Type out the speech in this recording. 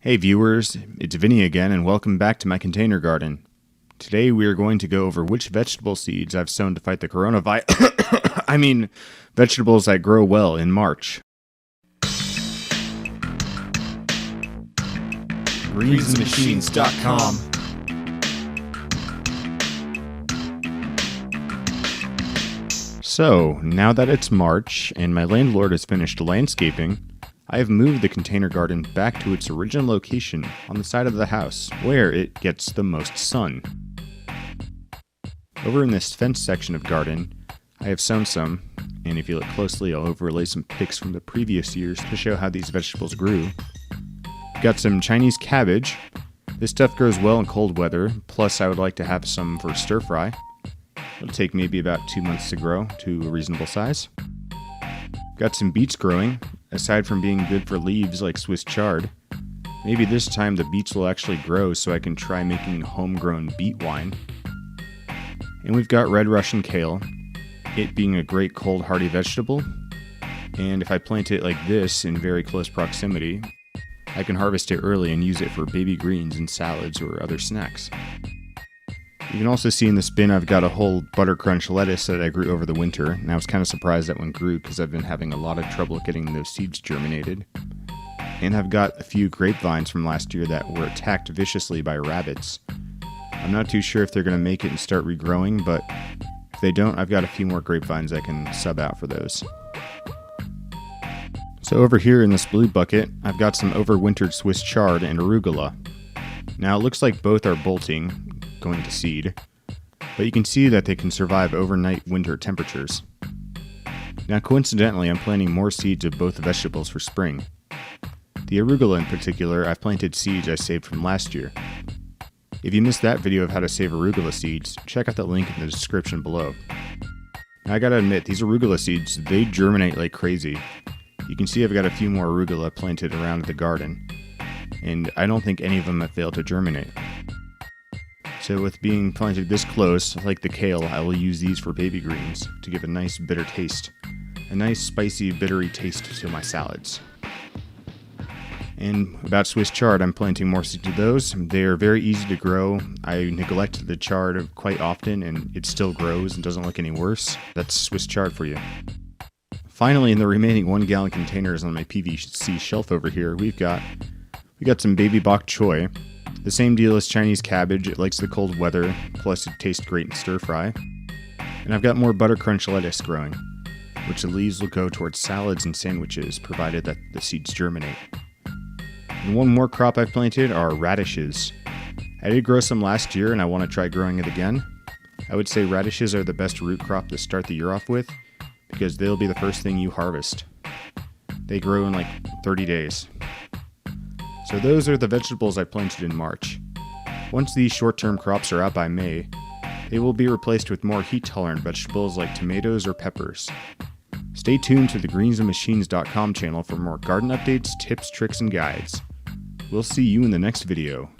Hey viewers, it's Vinny again and welcome back to my container garden. Today we are going to go over which vegetable seeds I've sown to fight the coronavirus. I mean, vegetables that grow well in March. GreensandMachines.com. So, now that it's March and my landlord has finished landscaping, I have moved the container garden back to its original location on the side of the house, where it gets the most sun. Over in this fenced section of garden, I have sown some, and if you look closely I'll overlay some pics from the previous years to show how these vegetables grew. Got some Chinese cabbage. This stuff grows well in cold weather, plus I would like to have some for stir fry. It'll take maybe about 2 months to grow to a reasonable size. Got some beets growing. Aside from being good for leaves like Swiss Chard, maybe this time the beets will actually grow so I can try making homegrown beet wine. And we've got red Russian kale, it being a great cold hardy vegetable, and if I plant it like this in very close proximity, I can harvest it early and use it for baby greens and salads or other snacks. You can also see in this bin I've got a whole butter crunch lettuce that I grew over the winter, and I was kind of surprised that one grew because I've been having a lot of trouble getting those seeds germinated. And I've got a few grapevines from last year that were attacked viciously by rabbits. I'm not too sure if they're going to make it and start regrowing, but if they don't, I've got a few more grapevines I can sub out for those. So over here in this blue bucket, I've got some overwintered Swiss Chard and Arugula. Now it looks like both are bolting, going to seed, but you can see that they can survive overnight winter temperatures. Now coincidentally, I'm planting more seeds of both vegetables for spring. The arugula in particular, I've planted seeds I saved from last year. If you missed that video of how to save arugula seeds, check out the link in the description below. Now I gotta admit, these arugula seeds, they germinate like crazy. You can see I've got a few more arugula planted around the garden, and I don't think any of them have failed to germinate. So with being planted this close, like the kale, I will use these for baby greens to give a nice bitter taste. A nice spicy, bittery taste to my salads. And about Swiss chard, I'm planting more seeds of those. They are very easy to grow. I neglect the chard quite often and it still grows and doesn't look any worse. That's Swiss chard for you. Finally, in the remaining 1 gallon containers on my PVC shelf over here, we got some baby bok choy. The same deal as Chinese cabbage, it likes the cold weather, plus it tastes great in stir fry. And I've got more butter crunch lettuce growing, which the leaves will go towards salads and sandwiches, provided that the seeds germinate. And one more crop I've planted are radishes. I did grow some last year and I want to try growing it again. I would say radishes are the best root crop to start the year off with, because they'll be the first thing you harvest. They grow in like 30 days. So those are the vegetables I planted in March. Once these short-term crops are out by May, they will be replaced with more heat-tolerant vegetables like tomatoes or peppers. Stay tuned to the GreensandMachines.com channel for more garden updates, tips, tricks, and guides. We'll see you in the next video.